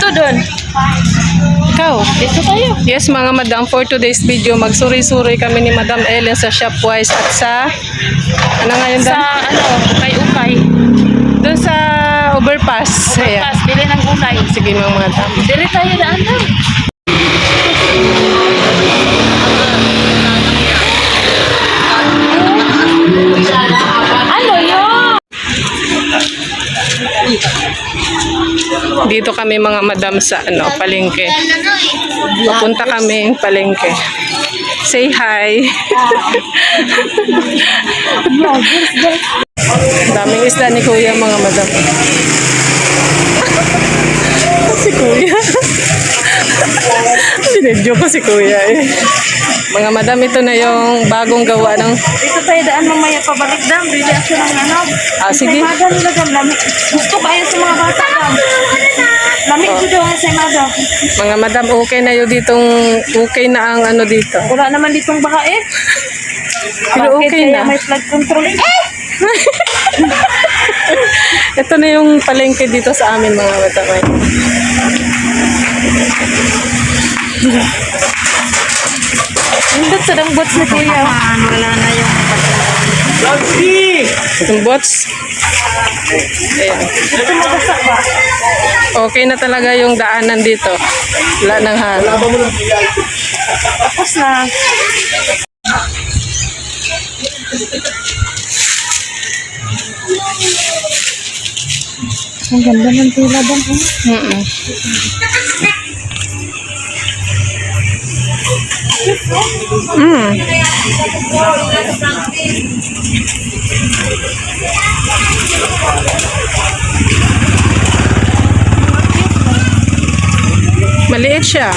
dito doon. Ikaw? Dito tayo. Yes mga madam, for today's video, magsuri-suri kami ni Madam Ellen sa Shopwise at sa, ano nga yun Sa doon? ano, ukay-ukay. Doon sa overpass. Ayan. Overpass, bili ng gulay. Sige mga madam. Dili tayo daan na. Ano yun? Dito kami mga madam sa ano, palengke. Papunta kami palengke. Say hi. Daming isda ni Kuya mga madam. Si Kuya. Sinedyo ko si Kuya eh. Mga madam, ito na yung bagong gawa ng... Dito tayo daan mamaya pabalik dam. Bili ako ng ano. sige. Sa Imada nila dam. Lamig. Gusto kayo sa mga bata dam. Lamig ko daw ang sa Imada. Mga madam, okay na yun ditong... Okay na ang ano dito. Wala naman ditong baka eh. Pero Bakit okay kaya na. may flood control? Ito na yung palengke dito sa amin mga madam. Hindot sa dangbots ni Kuya. Wala na yung Yung bots. Ayan. Ito magasak ba? Okay na talaga yung daanan dito. Wala nang halo. Tapos na. Ang ganda ng tila dam. Mm-mm. Maliit siya.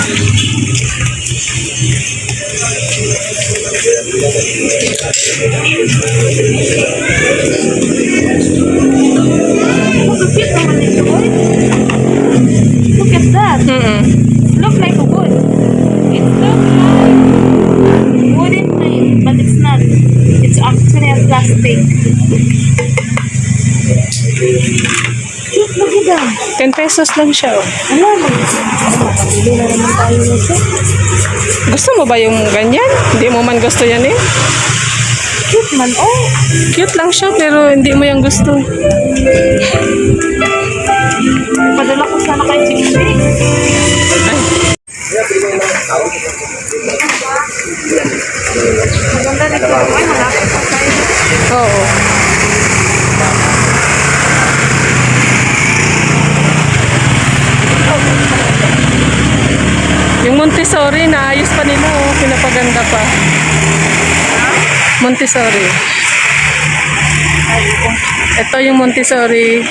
Look at that. Look like a wood. It looks like wooden frame, but it's not. It's actually a plastic. Look at that. 10 pesos lang siya. Oh. Ano naman? Makabili na naman tayo nito. Gusto mo ba yung ganyan? Hindi mo man gusto yan eh. Cute man. Oh, Cute lang siya pero hindi mo yung gusto. padala ko sana kay Chichi. Ay. Maganda nito. Ay, malapit pa tayo. Oo. Yung Montessori, naayos pa nila oh. Pinapaganda pa. Montessori. Ito yung Montessori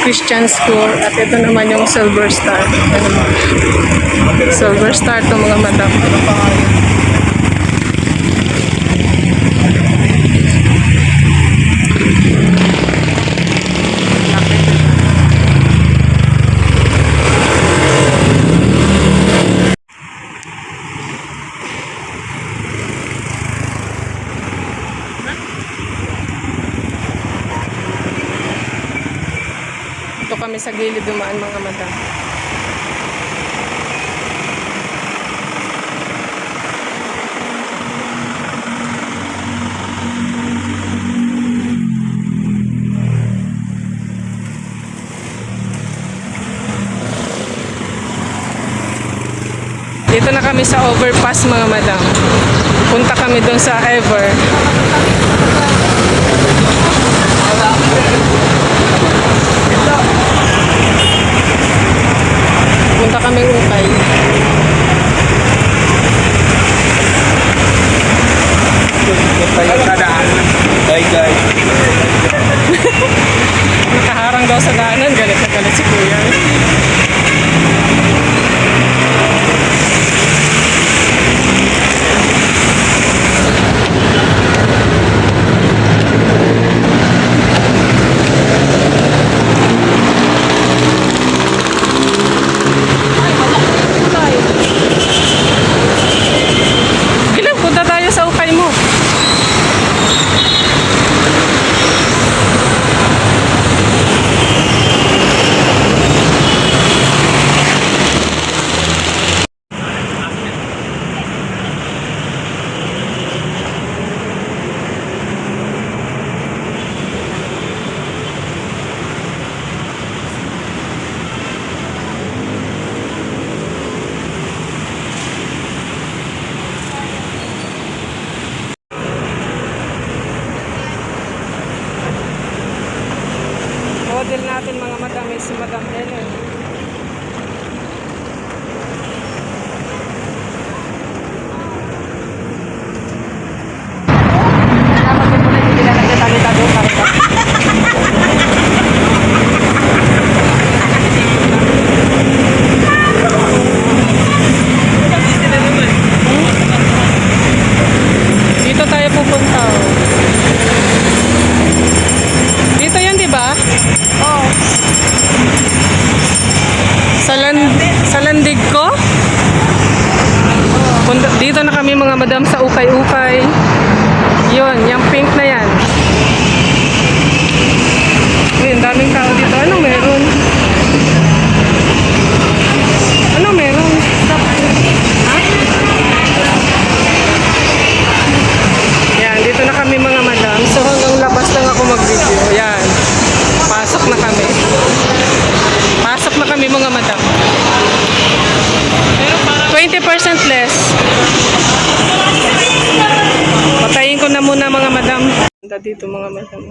Christian School at ito naman yung Silver Star. Silver Star to mga madam. Ito kami sa gilid dumaan mga madam. Dito na kami sa overpass mga madam. Punta kami doon sa Ever. Punta kami ukay. Guys. Nakaharang daw sa daanan. Galit na galit si Kuya. kami si Madam Helen. Dito tayo pupunta. Oh. Dito yan, di ba? Oh. Sa landig ko? Dito na kami mga madam sa ukay-ukay. Yun, yung pink na yan. Uy, ang daming tao dito. Anong meron? Anong meron? Ha? Yan, dito na kami mga madam. So hanggang labas lang ako mag-video. Yan. Pasok na kami. Pasok na kami mga madam. 20% less. Patayin ko na muna mga madam. Dito mga madam.